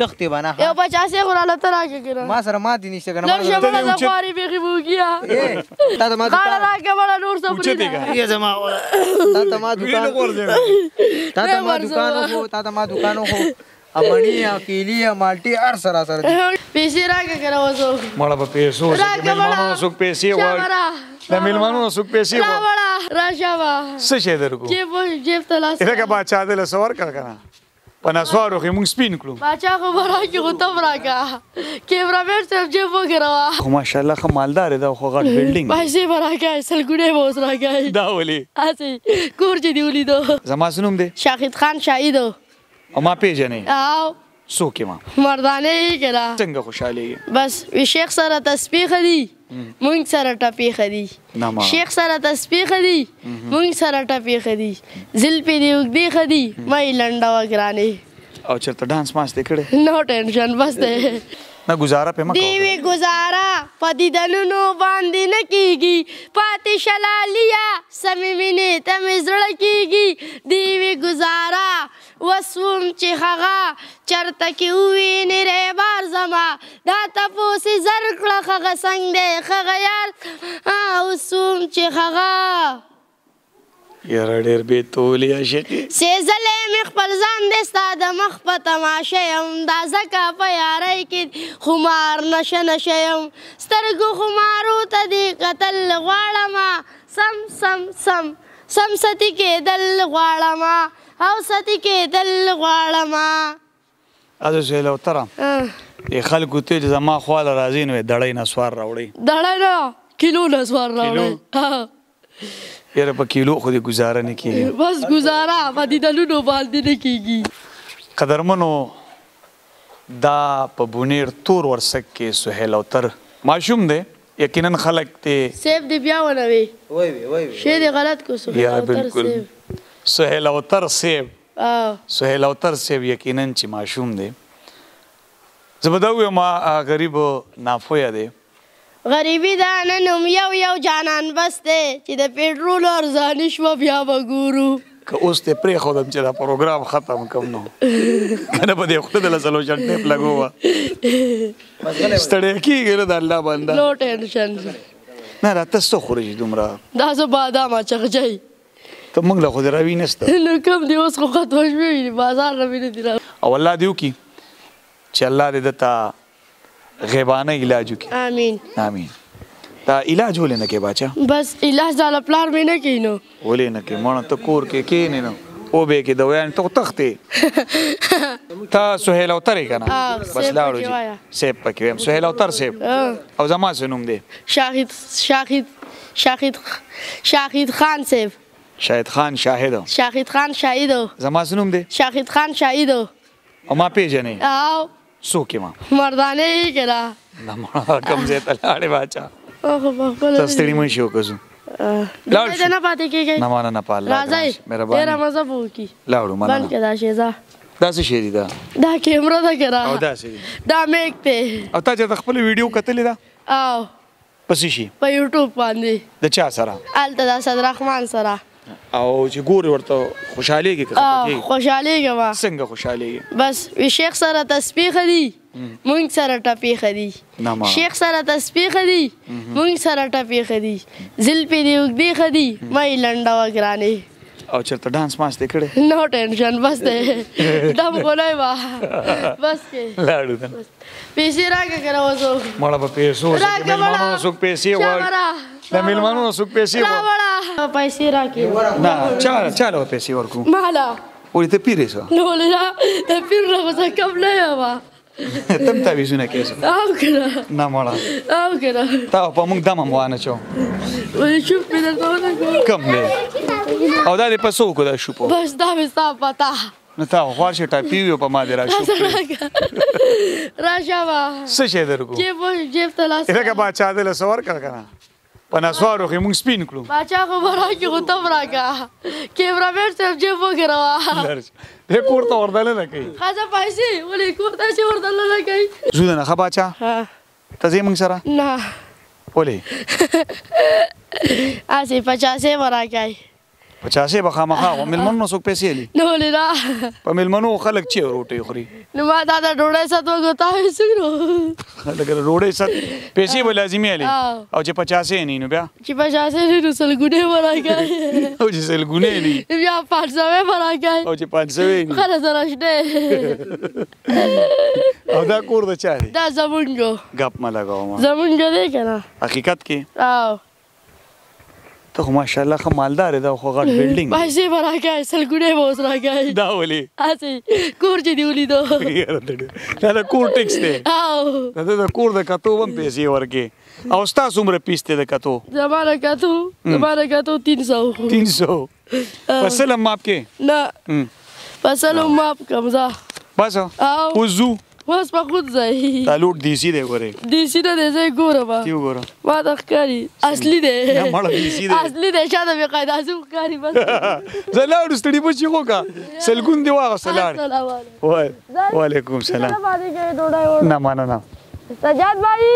تختې به نه یو 50 خو راله ته راکړه کنه ما سره ماتې نشته که نه لږ شه بله زه خوارې بیخي بوګیا تا ته ما غاړه راکړه بله نور څه پرېږده تا ته ما دوکان وخو امڼي کیلي مالټې هر څه راسره دي پیسې راکړه کنه اوس مړه په پیسو مېلمانو څوک پیسې غواړي د مېلمانو څوک پیسې غواړي راشه به څه شی درکړو جیب ته لاس لکه باچا دې له څه ورکړه که نه په نسوارو کې موږ سپین کړو باچا خو به راکړي خو ته به راکړه کیمرامین صاحب جیب وګروه خو ماشاءالله ښه مالدار دی خو غټ بلډینګ پیسې به راکړی سلګونې به اوس راکړی دا ولې هسې کور چې دې ولیدو زما څه نوم دی شاهد خان شاهیدو او ما پیژنې او څوک یم مردانه یې که نه څنګه خوشحالېږي بس وي شیخ سره تسبیح دي مونږ سره ټپې دي شیخ سره تسبیح دي مونږ سره ټپې دي زلفې دې اوږدې دي مه یې لنډوه ګرانې او چېرته ډانس ماس دې کړی نو ټینشن بس دی نه ګزاره پې مه کوه دیوی گزارا په دیدنونو باندې نه کیږي پاتې شلالیا سمې مینې ته مې زړه کیږي دیوی گزارا وسوم چې هغه چرته کې ووینې ریبار زما دا تپوس یې زر کړه هغه څنګ دی هغه یار وسوم چې هغه یاره ډېر بېتولې عاشقې سېزلی مې خپل ځان دی ستا د مخ په تماشه یم دا ځکه په یارۍ کې خمار نشه نشه یم سترګو خمارو ته دې کتل غواړمه سم ستی کېدل غواړمه او ستی کېدل غواړمه از سهیلوتره دې خلکو ته چې زما خواله راځي نو دړۍ نسوار راوړئ دړۍ نه کیلو نسوار راوړئ یاره په کیلو خو دې ګزاره نه کېږي بس ګزاره په دیدنونو باندې نه کېږي قدرمنو دا په بونیر تور ورسک کې سهیلوتر ماشوم دی یقینا خلک ته سیب دې بیا ونه وي شی دې غلط کو سهیلوتر سیب سهیلوتر سیب یقینا چې ماشوم دی زه به دا ووایم غریب نافویه دی غریبي دا نن هم یو جانان بس دی چې د پېټرول ارزاني شوه بیا به ګورو که اوس دې پرېښودم چې دا پروګرام ختم کړم نو کنه به دې خله د لسلو ټیپ لګوه ستړی کېږي نه د الله بنده نو ټینشن نه را ته څه خورې دومره دا زه بادام اچغجی ته موږ له خو دې راوي نشته نو کم دی اوس خو ختمه شوې بازار نه مې نه دي او الله دې وکړي چې الله دې دته غیبانه علاج وکړي آمین آمین دا علاج ولې نه کوې باچا بس علاج دا له پلار مې نه کوي نو ولې نه کوې مړه ته کور کې کښېنې نو وبې کې دویانې ته خو تښتې ته سهیلوتر یې که نه بس لاړو چې سیب پکې ویم سهیلوتر سیب او زما څه نوم دی شاهد خان صاحب شاهد خان شاهد شاهد خان شاهد زما څه نوم دی شاهد خان شاهد او ما پیژنې او څوک یم مردانه یې که نه نه مړه کوم ځای ته لاړې باچا ته ستړي مه شي وکړو لاړ شو نه پاتې کېږئ نه مننه په الله راځئ ډېره مزه به وکړي لاړو مننه بند کړه دا شیزه دا څه شی دی دا دا کیمره ده که نه او داسې دی دا میک دی او تا چېرته خپله ویډیو کتلې ده او په څه شي په یوټیوب باندې د چا سره هلته د صدررحمان سره او چې ګورې ورته خوشحالېږي که خفه کېږي خوشحالېږم څنګه خوشحالېږي بس وي شیخ سره تسبیح دي مونږ سره ټپې دي شیخ سره تسبیح دي مونږ سره ټپې دي زلفې دې اوږدې دي مه یې لنډوه ګرانې او چېرته ډانس ماس دې کړی نو ټینشن بس دی ډم خو نه وه بس کې لاړو ته پیسې راکړه که نه اوس مړه په پیسو مېلمانو څوک پیسې غواړي د مېلمانو څوک پیسې غواړي پیسې راکړې نه چا له پیسې ورکړو ماله ولې ته پیرې شوه نو ولې نه د پیر نه خو څه کم نه یم تم تعویضونه کوې څه او که نه نه مړه او که نه تا په موږ دم هم وانه چو ولې شوپ مې درته ونه کړو کم دی او دا دې په څه وکړو دا شوپو بس دا مې ستا پته نو تا خو خوار شې ټاپي وي په ما دې را شوپ کړې راشه به څه شی درکړو جیب ته لاس لکه باچا دې له څه ورکړه که نه په نسوارو کې موږ سپین کړو باچا خو به راکړي خو ته م راکړه کیمرامین صاحب جیب وګروه دې کور ته وردننه کوي ښځه پیسې ولې کور ته چې وردننه کوي زو ده نه ښه باچا ته ځې موږ سره نه ولې هسې 50 به راکړئ 50 به خامخا و مېلمنو څوک پیسې لي نو لیدا په مېلمنو خلک چې روټۍ خوري نو ما دا ډوډۍ ساتو غوتا وسګرو خلک روټۍ سات پیسې به لازمي لي او چې 50 نه نو بیا چې 50 نه سلګونه ورایګای او چې سلګونه نه بیا 500 ورایګای او چې 500 نه خلاص درشته او دا کور د چا دی دا زمونږ غپ ما لګاو ما زمونږ دی کنه حقیقت کې او ته خو ماشاءالله خو مالدار دا خو غټ بلډینګ پیسې ورایګای سلګونه ووس راګای دا ولي اسی کور چې دی ولیدو دا کور ټیکس دی او دا کور د کتو هم پیسې ورکې او تاسو عمر پیسته د کتو زمانه کتو 300 فصل ماپ کې نه فصل ماپ کمزا بس وزو واس په خود ځای دا لوټ دیسی دی ګوره دیسی نه دی ځای ګوره ما تیو ګوره ما د ښکاري اصلي دی نه مړه دیسی دی اصلي دی شاته به قاعده سو ښکاري بس زلاړ ستړي بچی خو کا سلګون دی واغ سلاړ وعلیکم سلام نه مانه نه سجاد بھائی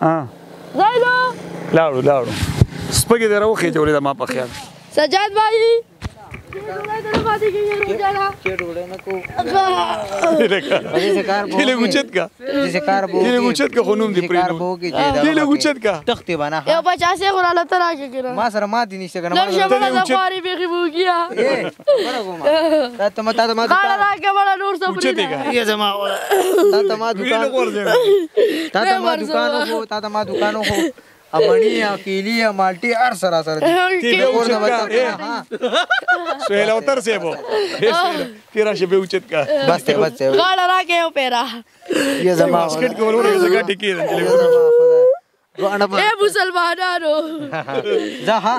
ها زایلو لاړو سپګې درو خې جوړې د ما په خیال سجاد بھائی के ढूंढे ना को दिले गुचत का खनूम दी प्रेम दिले गुचत का तख्ती बना यो 50 غره لته راکې کړه ما سره ما دي نشته کنه لږ شمله د خواري بيخي بوګیا تا ما غاړه راکې ولا نور څه गुचत का ये जमा تا ما दुकान हो امنی اکیلی مالټي ار سره تیله اوچت کا سهیل اوتر سے وہ تیرا شبه اوچت کا بس غاړه راکې او پیرا ये जमा باسکټ کې ولور زګه ټکی اے مسلمانانو ځه ها